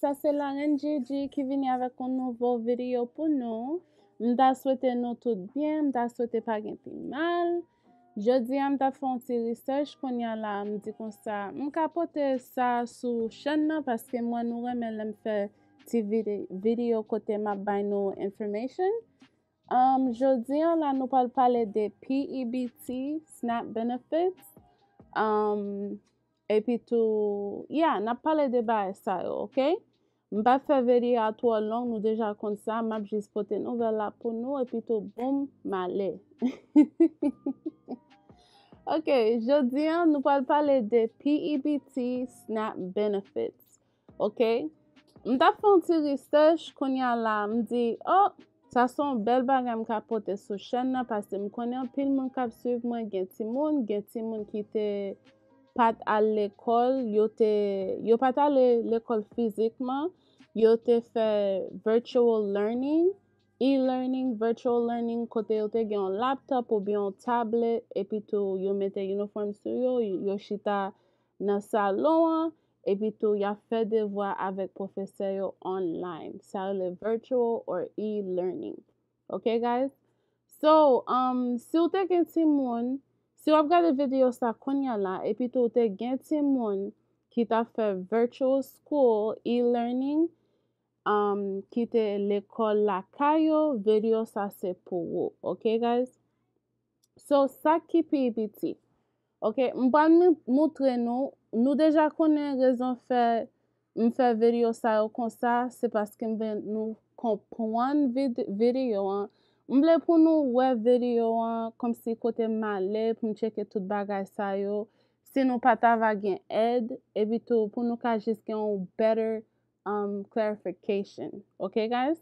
ça c'est la reine Gigi qui vient avec une nouvelle vidéo pour nous. M'da souhaité nous tout bien, m'da souhaité pas gen pi mal. Jodi m'da fait un petit research qu'on y a là, m'di comme ça, m'ka pote ça sur chaîne là parce que moi nous remen l'aime faire petit vidéo côté m'a bay nous information. Jodi là nous parler de PEBT, SNAP benefits. Et puis tout, n'a parlé de bail ça, ok? M'pa faire vidéo à trop long, nous déjà comme ça, m'a juste porter nouvelle là pour nous, et puis tout, boum, m'allez. Ok, jodi nous parler de PEBT SNAP benefits, ok? M'ta fait un petit research qu'on y a là, m'di, oh, ça sont belle bagay m'ka porter sur chaîne là, parce que m'konne un pile moun k'ap suivre moi, gen Timoun qui te pat à l'école, yo pat à l'école physiquement, yo te fait virtual learning, e-learning, virtual learning, côté yo te gen un laptop ou bien un tablet, et puis tout, yo mette uniforme sur yo chita dans salon, et puis tout, yo fait devoir avec professeur yo online. Ça le virtual or e-learning. Okay, guys? So, si vous te gen Timoun, si vous regardez la vidéo ça konya là, et puis tout te gen Timoun qui t'a fait virtual school e-learning, qui te l'école la kayo, vidéo ça c'est pour vous. Okay, guys? So, ça qui PEBT. Okay, m'pa montrer nous déjà connaît raison faire m'faire vidéo ça comme ça, c'est parce que nous comprendre vidéo hein. M'ble pour nous ouais vidéo comme si côté malé pour checker tout bagay ça yo. Si nous pas ta gen aide et puis tout pour nous ka juste un better clarification. Okay, guys?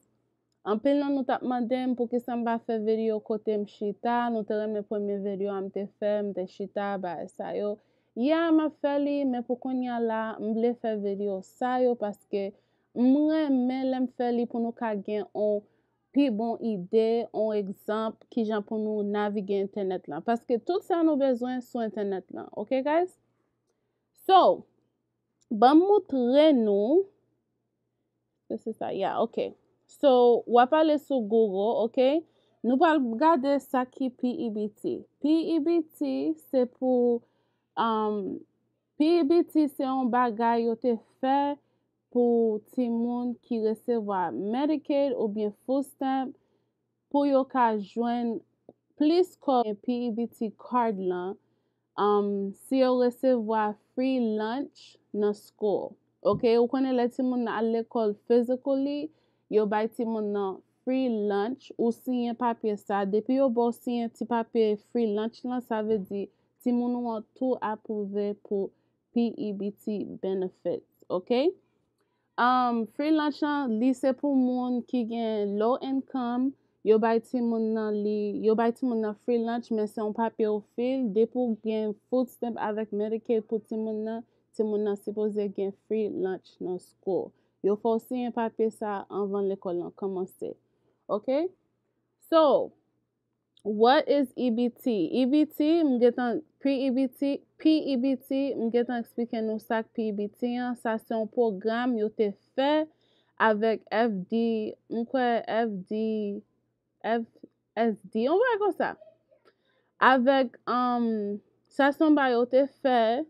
Anpil nan nou tap mandem pour que ça m'a fait vidéo côté m'chita, nous te remet premier vidéo m'te fait m'te chita ba ça yo. M'a fait li mais pour qu'on y a là m'ble faire vidéo ça yo parce que m'remen l'aime fait li pour nous ka gen on pi bon idée, un exemple qui jan pour nous naviguer internet là parce que tout ça nous besoin sur internet là. Okay, guys? So, ba montrer nous c'est ça. Okay. So, ou aller sur Google, ok? Nous allons regarder ça qui PEBT. PEBT, c'est pour, PEBT, c'est un bagay yo te fait pour Timoun qui recevoir Medicaid ou bien FOODSTAMPS pour yo ka joindre plus que PEBT card là, si yo recevoir free lunch dans school. Ok, ou connaît les Timoun à l'école physically, yo bay Timoun nan free lunch ou si un papier ça. Depuis yo bo si un petit papier free lunch là, ça veut dire Timoun ou tout approuvé pour PEBT benefits. Ok? Free lunch li c'est pour moun qui gen low income. Yo bay Timoun nan free lunch mais c'est un papier au fil. Dès pour gen food stamp avec Medicaid pour Timoun nan supposé gen free lunch dans school. Yo faut aussi un papier ça avant l'école commencer. Okay? So, what is EBT? EBT, m'getan PEBT, m'getan expliquer nous ça PEBT, ça c'est un programme yo te fait avec FSD, on va comme ça. Avec ça son ba yo te fait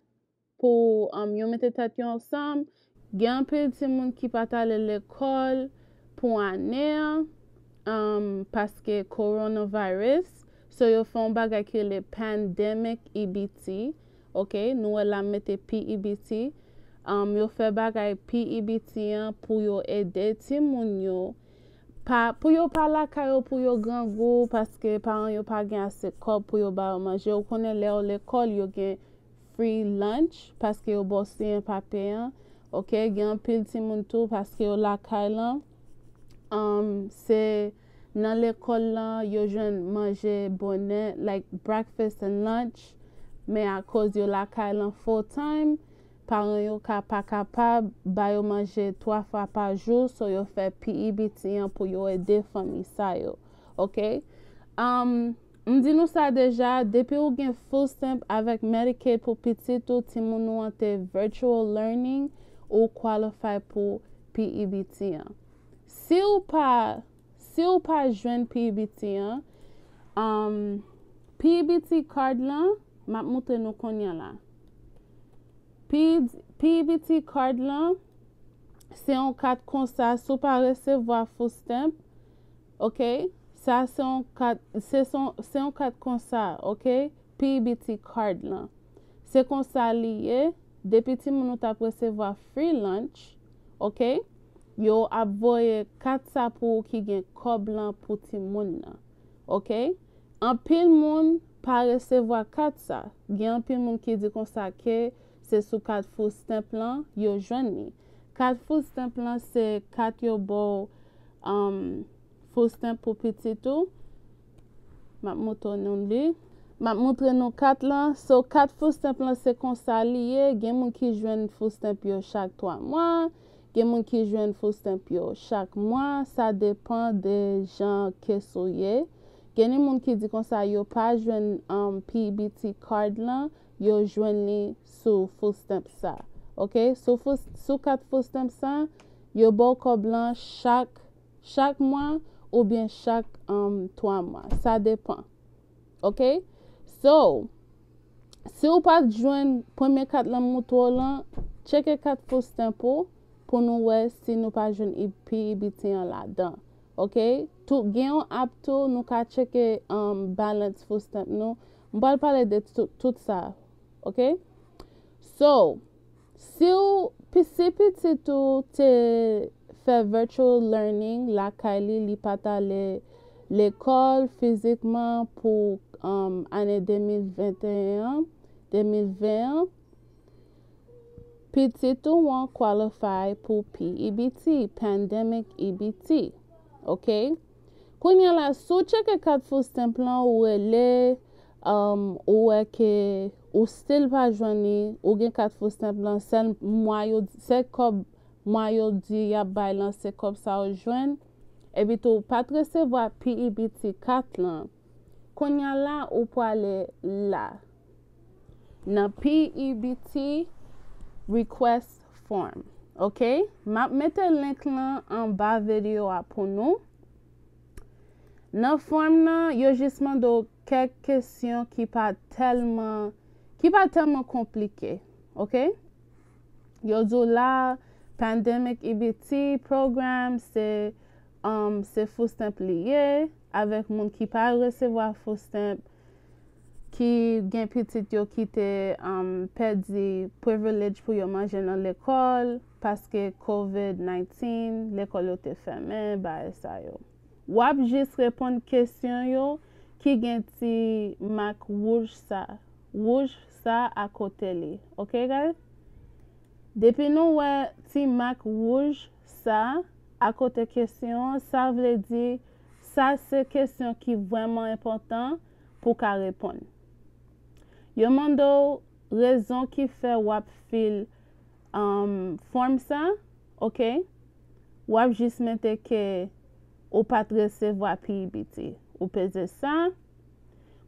pour yo mette tête ensemble. Gen pil ti moun qui pat ale l'école pour année parce que coronavirus. So yo font bagay ki le pandemic EBT. OK, nous la mette PEBT. Yo fait bagay PEBT pour yo aider ti moun yo. Pour yo pa la kayo pour yo grand go parce que parents yo pa gen assez kob pour yo ba manger. Yo connaît l'école yo gen free lunch parce que yo bossi un papier. Ok, gen pil ti moun tou parce que yo la kay lan. C'est dans l'école là, yo jwenn manger bonne like breakfast and lunch, mais à cause yo la kay lan full time, parents yo ka pa capable ba yo manger 3 fois par jour, so yo fait PEBT pour yo aider famille sa yo. Ok? M'di nou ça déjà, depuis ou gen full stamp avec Medicaid pour petit ou ti moun ou ante virtual learning ou qualify pour PEBT an. Si ou pa jwen PEBT an, PEBT card lan, map montre nou konyan la. PEBT card lan, c'est un carte comme ça, si ou pa recevoir FOODSTAMPS, ok? Ça c'est un carte comme ça, ok? PEBT card là. C'est comme ça lié, depuis que nous t'a recevoir free lunch, ok? Yo ap voye 4 ça pour qui gen kob lan pour Timoun nan, ok? Anpil moun pa recevoir 4 ça. Gen anpil moun qui dit comme ça que c'est sous 4 FOODSTAMPS lan, yo jwenni. 4 FOODSTAMPS lan c'est 4 yo bo FOODSTAMPS pour petit tout. M'a montre nou 4 lan. So 4 FOODSTAMPS lan c'est comme ça lié. Gen moun ki jwenn FOODSTAMPS yo chaque 3 mois. Gen moun ki jwenn FOODSTAMPS yo chaque mois. Ça dépend de gens que soye. Gen moun ki di comme ça yo pa jwenn PEBT card lan, yo jwenn li sous FOODSTAMPS ça. OK? Sous 4 FOODSTAMPS ça, yo bo kob lan chaque mois ou bien chaque 3 mois. Ça dépend. OK? So, si ou pas joindre premier 4 lan mouto lan, tcheke 4 FOODSTAMPS pour nous ouais si nous pas joindre PEBT là-dedans. OK? Tout gen yon app tout nous ka tcheke balance FOODSTAMPS nous. On va parler de tout ça. OK? So, si petit tout te fait virtual learning, la kaili li pata l'école physiquement pour année 2021, petit tout wan qualify pour PEBT, Pandemic EBT. OK? Kounya la sou tcheke 4 FOODSTAMPS lan ou ele ou que ou still pa jwenni ou gen 4 FOODSTAMPS lan sel kob mwayo di ya bay lan se kob sa ou jwenn et puis tou pat recevoir PEBT 4 lan. Kounya la ou pou ale la nan PEBT request form. OK? M'a mette link lan en bas video a pour nous. Nan form nan yo juste mando quelques questions qui pas tellement compliqué. OK? Yo do la Pandemic EBT programme c'est FOODSTAMPS lié avec moun qui pas recevoir FOODSTAMPS qui gen petit yo qui te perdi privilege pour yo manger dans l'école parce que COVID-19 l'école yo te fermé ba ça yo. Wap juste répondre question yo qui gen ti mark rouge ça à côté li. OK guys? Depuis nous ouais ti mark rouge ça à côté question, ça veut dire ça c'est question qui vraiment important pour qu'à répondre. Yo mando raison qui fait wap fil form ça, OK? Wap juste mette que ou pas recevoir PEBT. Ou pese ça,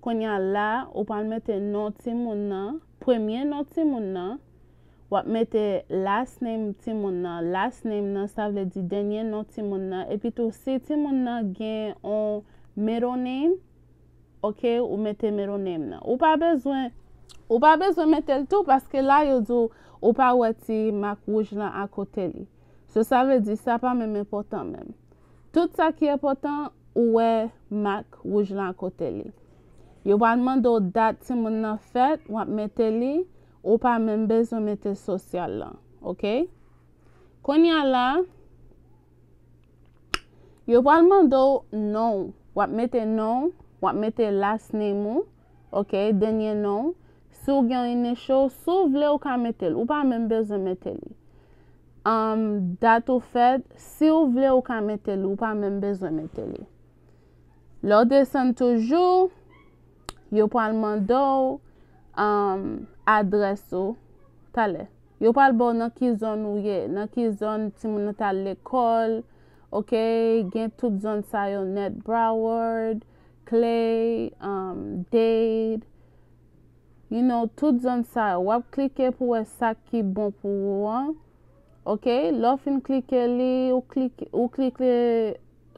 konya la, ou pas mette non Timoun nan, premier non Timoun nan, wap mette last name Timoun nan. Last name nan, ça veut dire dernier nom Timoun nan. Et puis tout si Timoun nan gen on middle name, OK, ou mette middle name nan. Ou pas besoin mettre le tout parce que là yo do ou pas wati mark rouge là à côté li. So ça veut dire ça pas même important même. Tout ça qui est important ou est mark rouge là à côté li. Yo va demander date Timoun nan fait, ou mette li ou pas même besoin mettre social là. OK? Konya la yo va demander non, ou mette non, ou mette last name ou, OK, dernier nom. Si ou gen initial, si ou vle ou ka mette ou pas même besoin mette li. Date ou fait, si ou vle ou ka mette ou pas même besoin mette li. Lò descend toujours, yo pral mando adresse ou tale. Yo pral bon nan ki zone ou ye, nan ki zone Timoun ta l'école, OK, gen tout zone sa yo Net Broward, Clay, Dade. You know, tout zone sa, wap cliquer pour ça qui bon pour ou. Ok, lò fin klike li, ou klike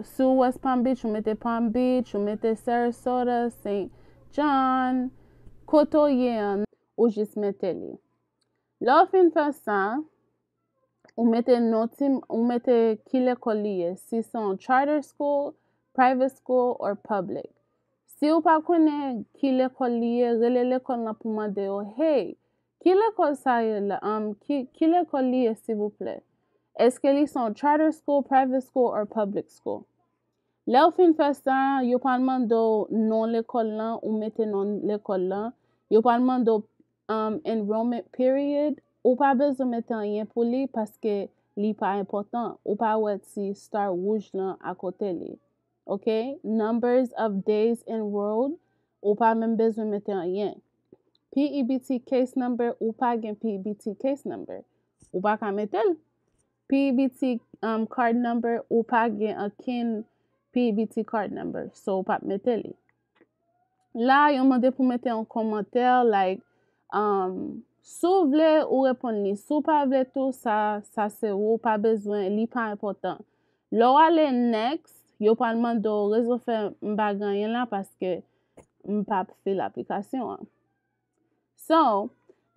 sou West Palm Beach, ou mette Palm Beach, ou mette Sarasota, St. John, koto ye an, ou jis mette li. Lò fin fè sa, ou mette ki lekol li ye, si son charter school, private school, or public. Si ou pa konen ki lekol li ye, rele lekol nan pou mande yo, hey, ki lekol sa ye la, ki lekol li ye s'il vous plaît? Est-ce que li son charter school, private school, or public school? Le ou fin fè sa, yo pa mando non lekol lan, ou mette non lekol lan, yo pa mando enrollment period, ou pa bezo mette anyen pou li, paske li pa important, ou pa wet si star rouge lan a kote li. Ok? Numbers of days enrolled, ou pa men bezo mette anyen. PEBT case number, ou pa gen PEBT case number, ou pa ka metel. PEBT card number, ou pa gen akin PEBT card number, so ou pa meteli. La, yon mande pou mette en kommentaire, like, sou vle ou repon li, sou pa vle tout, sa se ou, pa bezwen, li pa important. Lo ale next, yo pa mando rezo fe mba ganyen la, paske mpa fe l'aplikasyon. So,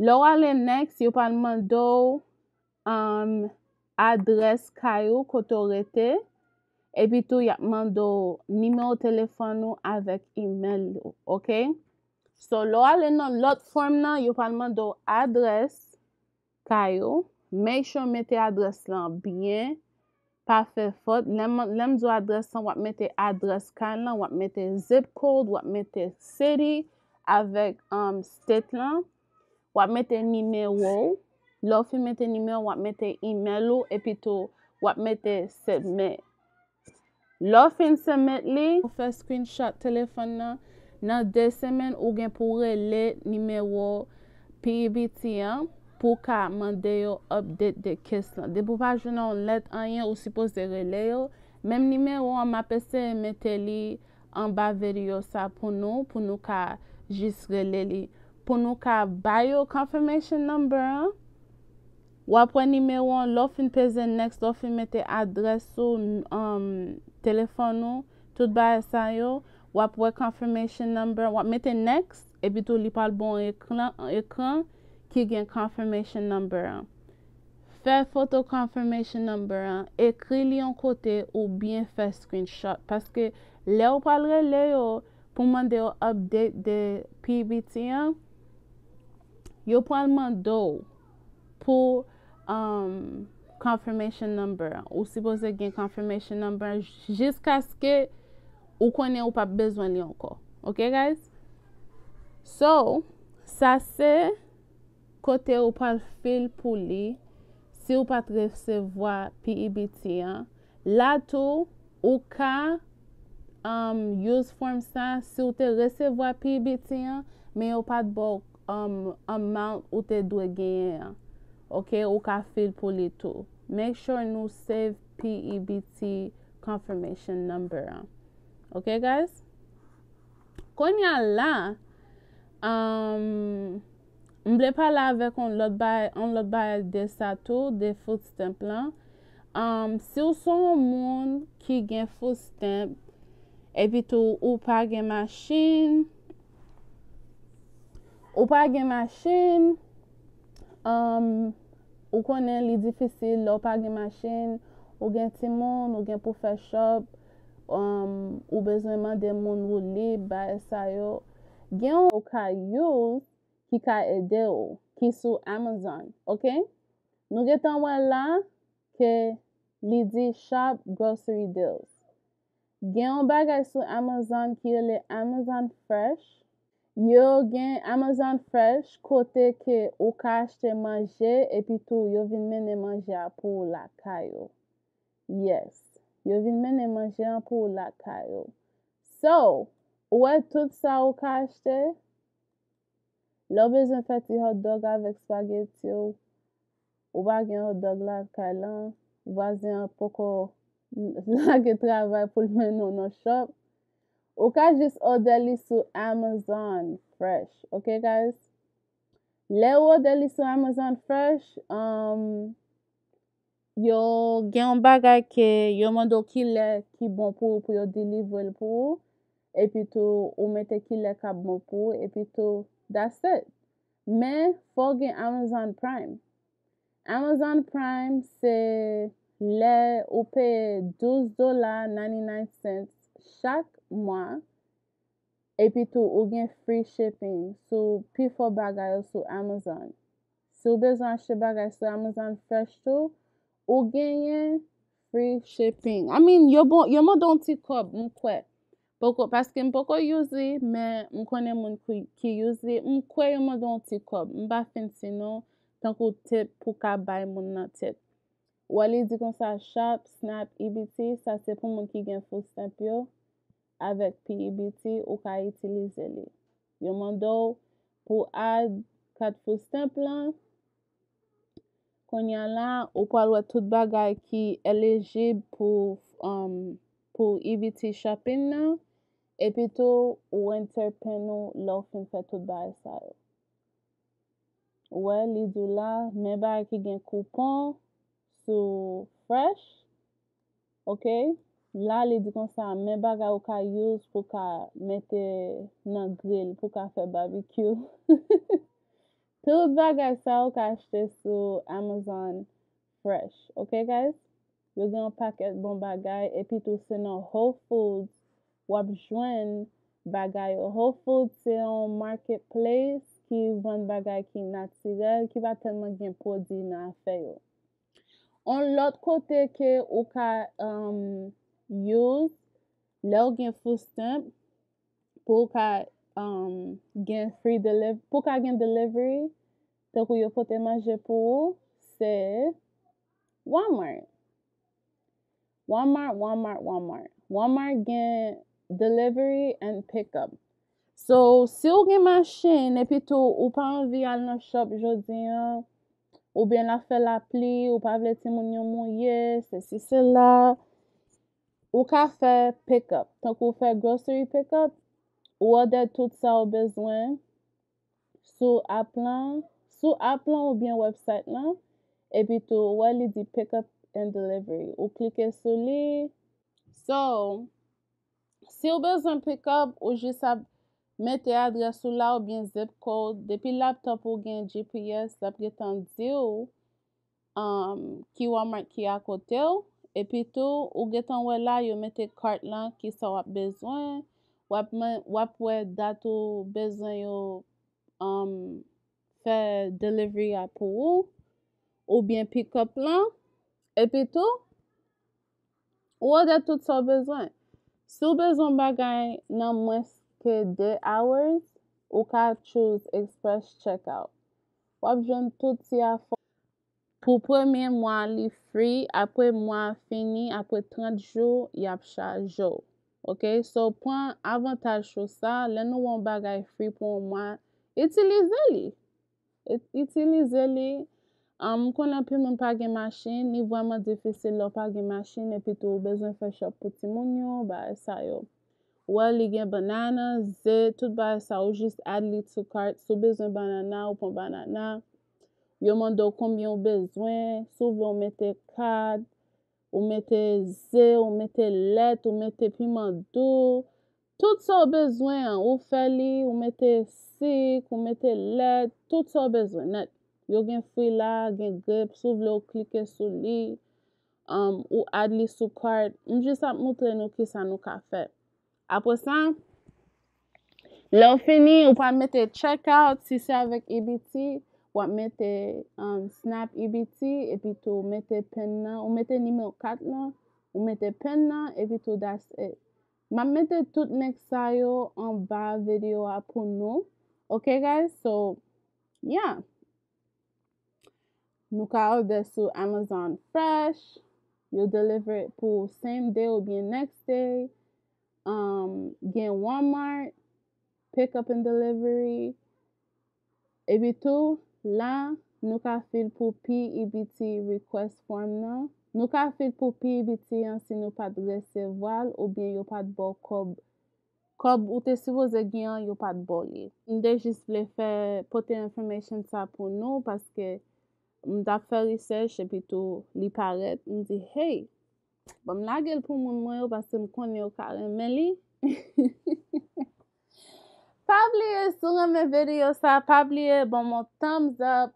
lo ale next, yo pa mando adres kayo koto rete, epi tou yap mando numero telefon nou avek email nou, ok? So, lo ale nan lot form nan, yo pa mando adres kayo, make sure mette adres lan bien, pa fe fote. Lem do adres lan, wap mette adres kan lan, wap mette zip code, wap mette city, avek state lan, wap mette numero, lo fi mette numero, wap mette email ou, epi tou wap mette submit. Lo fin submit li, ou fe screenshot telefon nan 2 semen ou gen pou rele numero PEBT an, pou ka mande yo update de kes lan. De pou pa jounan let anyen ou suppose rele yo, mem numero an mapese mette li an ba video sa pou nou ka jis rele li. Pou nou ka bayo confirmation number an, wapwe numero an, lo fin peze next, lo fin mette adres ou telefon nou, tout ba sa yo, wapwe confirmation number, wap mette next, epi tou li pal bon ekran ki gen confirmation number an. Fè photo confirmation number an, ekri li an kote ou bien fè screenshot, paske le ou pal rele yo pou mande yo update de PEBT an, yo pal mando pou confirmation number. Ou suppose gen confirmation number jiska ske ou konen ou pa bezwen li anko. Ok guys? So, sa se kote ou pal fil pou li si ou pat resevoa PEBT an. La tou ou ka use form sa si ou te resevoa PEBT an, men ou pat bo amount ou te dwe genye an. Ok, ou ka fil pou li tou. Make sure nou save PEBT confirmation number. Ok, guys? Konya la, mble pala avek on lot bay de sa tou, de FOODSTAMPS lan. Si ou son moun ki gen FOODSTAMPS, epi tou ou pa gen machine, ou konen li difisil, ou pa gen machine, ou gen Timoun, ou gen pou fè shop, ou bezwen mande moun ou li, ba sa yo, gen ou ka use ki ka ede ou, ki sou Amazon, ok? Nou gen tan wè la, ke li di shop grocery deals. Gen ou bagay sou Amazon ki yo le Amazon Fresh. Yo gen Amazon Fresh, kote ke ou ka achete manje, epi tou yo vin mene manje a pou la kayo. Yes, yo vin mene manje a pou la kayo. So, ouwe tout sa ou ka achete, lo bezon feti hot dog avek spaghetti ou bagen hot dog la kailan, wazen poko lage travay pou l'menon no shop. Ou ka jis order li sou Amazon Fresh. Ok, guys? Le ou order li sou Amazon Fresh, yo gen yon bagay ke yo mando ki le ki bon pour yo deliver pour et puis tout ou mette ki le ka bon pour et puis tout that's it. Mais faut gen Amazon Prime. Amazon Prime c'est le ou paye $12.99 chaque mois et puis tout ou gen free shipping sur plus fort bagay sur Amazon. Si ou besoin acheter bagay sur Amazon Fresh tout, ou genyen free shipping. I mean, yo m'a don ti kob, m'kwe. Parce que m'poko use, mais m'konnen moun ki use, m'kwe yo m'a don ti kob. M'ba fin sinon, tant ko tip pou ka bay moun nan tip. Ou ali di kon sa shop, snap, EBT, ça c'est pour moun ki gen FOODSTAMPS yo, avec PEBT ou ka utilize li. Yo mando pour add 4 FOODSTAMPS lan, konya la, ou pal wè tout bagay ki eligible pour EBT shopping nan, epi tou ou enter pen nou lò fin fè tout bagay sa yo. Wè, li dou la, men bagay ki gen coupon sou Fresh, ok? La, li di kon sa, men bagay ou ka use pou ka mette nan grill, pou ka fè barbecue. Tout bagay sa ou ka achete sur Amazon Fresh. Ok, guys? Yo gen un paquet bon bagay. Et puis tout c'est dans Whole Foods. Wap jwen bagay yo. Whole Foods c'est un marketplace qui vend bagay ki naturel, qui va tellement gen produit nan afè yo. On l'autre côté que ou ka use, le ou gen FOODSTAMPS, pou ka gen free delivery, pou ka gen delivery, tant que yo pote manger pour c'est Walmart. Walmart gen delivery and pickup. So, si ou gen machine, et puis tout, ou pa anvi al nan shop jodi an, ou bien la fè la pli, ou pa vle Timoun yon mouye, si c'est là, ou ka fè pickup. Tant que ou fè grocery pickup, ou order tout ça ou besoin sous app lan, ou bien website lan, et puis tout, wè li di pickup and delivery. Ou klike sou li. So, si ou besoin pickup, ou juste mette adres ou la ou bien zip code. Depuis laptop ou gen GPS, la prétend di ou ki Walmart ki à côté ou. Et puis tout, ou getan wè la, yo mette carte lan ki sa wap besoin. Wap wè dat ou besoin yo fè delivery à pour ou bien pick-up lan. Et puis tout, ou order tout sa besoin. Si ou besoin bagay nan moins que 2 hours, ou ka choose express checkout. Wap jwen tout si a fon. Pour premier mois li free, après mois fini, après 30 jours, y ap charge yo. Ok, so point avantage sur ça, le nou won bagay free pour moi, utilize li. Utilize li. Konan pi moun pa gen machine, li vraiment difficile lò pa gen machine, et puis tout besoin fè shop pou Timoun yo, ba sa yo. Ou li gen banana, tout ba sa ou juste add li to cart, sou besoin banana ou pon banana. Yo mando combien ou besoin, sou vle ou mette kad, ou mette ou mette let, ou mette piment doux, tout ça ou besoin, ou fè li, ou mette sik, ou mette let, tout ça ou besoin, net. Yo gen fruit la, gen grape, sou vle ou klike sou li, ou add li sou cart. Juste ap montre nou ki sa nou ka fè. Après ça, là ou fini, ou pa mette checkout, si c'est avec EBT, ou mette snap EBT, et puis tout mette pen nan, ou mette numéro 4 nan, ou mette pen nan, et puis tout that's it. Ma mette tout nek sa yo en bas vidéo a pour nous. Okay guys, so yeah. Nou ka order sur Amazon Fresh, you deliver it pour same day ou bien next day. Gen Walmart, pick up and delivery. Et puis tout, là, nou ka fil pour PEBT request form nan. Nou ka fil pour PEBT an si nou pat recevoil ou bien yo pat bo kob. Kob ou te supposé gen yo pat bo li. Nde juste vle fè pote information sa pour nous parce que m'ta fait research et puis tout li paraît, m'di hey, bon m'lage pour moun mwen yo parce que m'konne yo ka renmen li. Pa oubliye sou renmen video sa, pa oubliye bon mon thumbs up,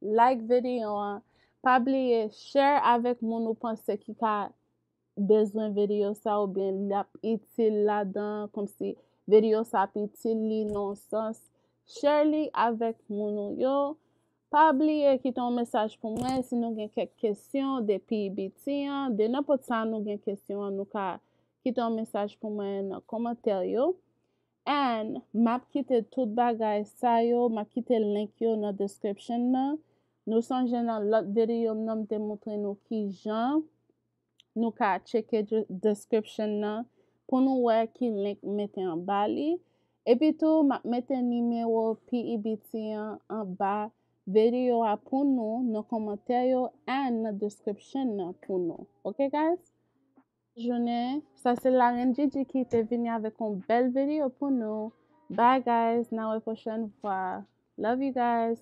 like video an, pa oubliye share avec moun ou pense ki ka besoin video sa ou bien lap utile là-dedans, comme si video sa ap utile li non sens. Share li avec moun ou yo. Pa oubliye ki ton message pour moi si nou gen kek question de PEBT an, de n'importe sa nou gen question an, nou ka ki ton message pour moi dans commentaire yo. And map kite tout bagay sa yo, map kite link yo dans description nan. Nou sonje nan lot video nan te montre nou ki jan nou ka tcheke description nan pour nou wè ki link mette en bali. Et puis tout, mette numéro PEBT en bas video a pour nous, dans commentaire yo and dans description nan pour nous. OK guys? Journée, ça c'est la reine Gigi qui était venue avec une belle vidéo pour nous. Bye guys, na wè prochaine fois. Love you guys.